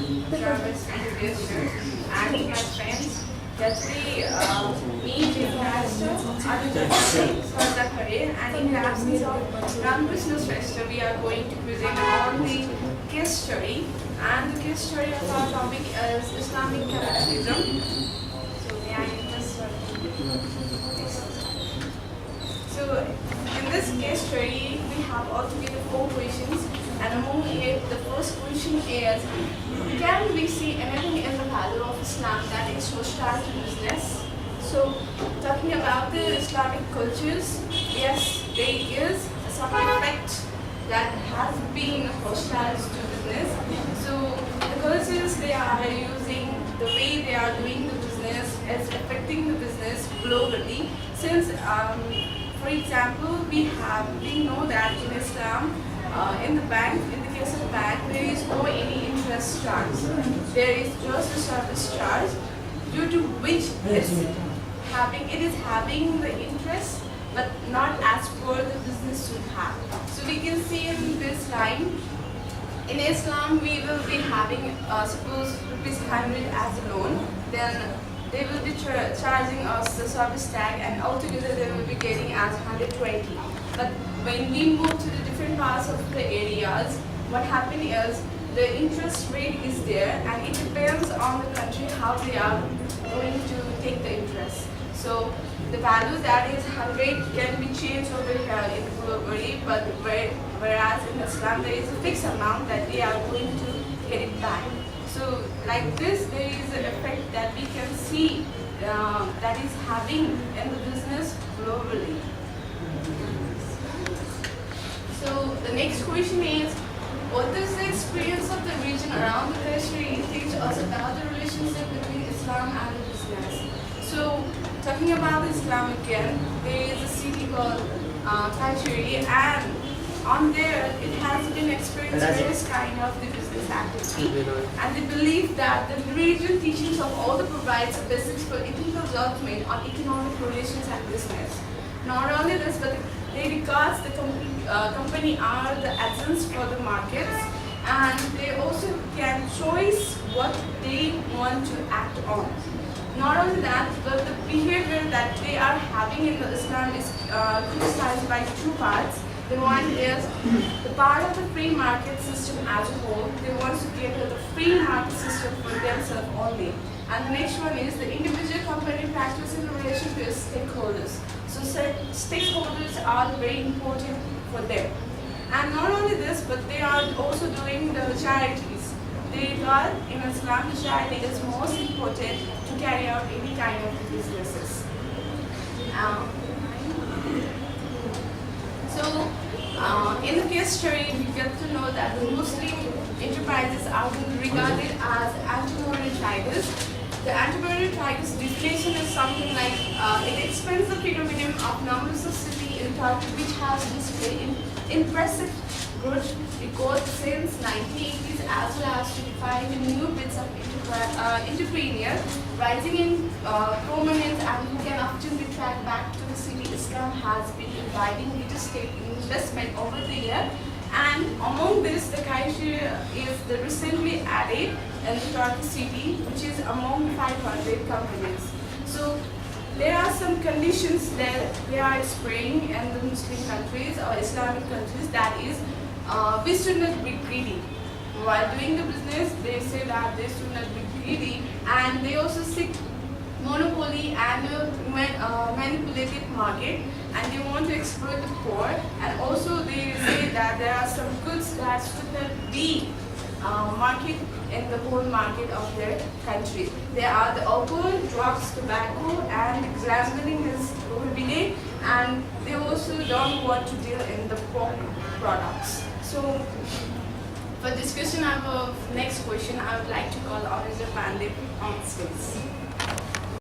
Travis and gesture and my friends that we meet in Pastor Sardar Kare, and in the absence of Ramakrishna Shrestha, we are going to present on the case study, and the case study of our topic is Islamic capitalism. So may I just So in this case study, we have altogether 4 questions, and among it, the first question is, can we see anything in the value of Islam that is hostile to business? So talking about the Islamic cultures, yes, there is some effect that has been hostile to business. So the cultures they are using, the way they are doing the business is affecting the business globally. Since for example, we know that in Islam, in the case of bank, there is no any interest charge. There is just a service charge, due to which it is having the interest, but not as per the business should have. So we can see in this line, in Islam, we will be having suppose rupees 100 as a loan, then they will be charging us the service tag, and altogether they will be getting as 120. But when we move to the different parts of the areas, what happens is the interest rate is there, and it depends on the country how they are going to take the interest. So the value that is 100 can be changed over here in globally, but whereas in Islam there is a fixed amount that they are going to get it back. So like this, there is an effect that we can see that is having in the business globally. So the next question is, what does the experience of the region around the Kashmir teach us about the relationship between Islam and the business? So talking about Islam again, there is a city called Kashmir, and on there it has been experienced various kind of the business activity, and they believe that the religion teachings of all the provides a basis for ethical judgment on economic relations and business. Not only this, but they regard the company are the agents for the markets, and they also can choose what they want to act on. Not only that, but the behavior that they are having in the Islam is criticized by 2 parts. The one is the part of the free market system as a whole. They want to get the free market system for themselves only. And the next one is the individual company practice in relation to its stakeholders. So stakeholders are very important for them. And not only this, but they are also doing the charities. They regard in Islam the charity is most important to carry out any kind of businesses. So, in the case study, we get to know that the Muslim enterprises are regarded as anti-monetizers. The anti-monetizers definition is something like it expands the phenomenon of numbers of cities in Turkey, which has displayed impressive growth record since 1980s, as well as to define the new bits of entrepreneurs rising in prominence, and who can often be tracked back to the city. Islam has been inviting real estate investment over the year, and among this, the Kashmir is the recently added in the Turkey city, which is among 500 companies. So there are some conditions that they are spraying in the Muslim countries or Islamic countries, that is, we should not be greedy. While doing the business, they say that they should not be greedy, and they also seek monopoly and manipulated market, and they want to exploit the poor, and also they say that there are some goods that should not be market in the whole market of their country. There are the alcohol, drugs, tobacco, and gambling is prohibited, and they also don't want to deal in the pork products. So for discussion of next question, I would like to call Honorable Pandit on stage.